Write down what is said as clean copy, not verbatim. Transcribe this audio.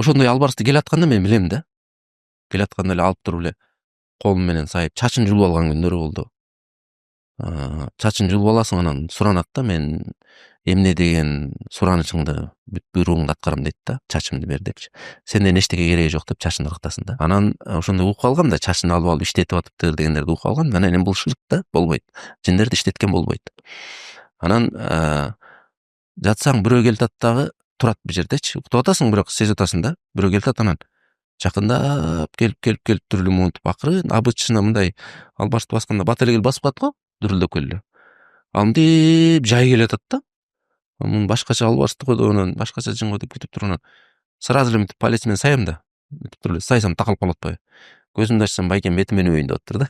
Ошондой албарысты келатканда мен билем да. Келатканда эле алып туруп эле колум менен сайып чачын жулуп алган күндөрү болду. Чачын жулуп аласың, анан суранат да, мен эмне деген суранычыңды бүт буйругуңду аткарам дейт да, чачымды бер депчи. Сенден эчтеке кереги жок деп чачын ыргытасың да. Анан ошондой угуп калгам да, чачын алып иштетип атыптыр дегендерди угуп калгам. Анан эми бул шылык да, болбойт. Жиндерди иштеткен болбойт. Анан жатсаң бирөө келип атат дагы, турат бир жердечи. Уктап атасың, бирок сезип атасың да. Бирөө келип атат, анан жакындап келип дүрүлүп монтуп акырын обычно мындай албарысты басканда бат эле келип басып калат го, дүрүлдөп келе. Ал мынтип жай келип атат да. Мун башкача албарысты койду, анан башкача жын койду күтүп туруп, анан сразу эле мынтип палец менен саям да. Күтүп туруп эле сайсам такалып калып атпайбы. Көзүмдү ачсам байкем бетимен өбөйүн деп атыптыр да.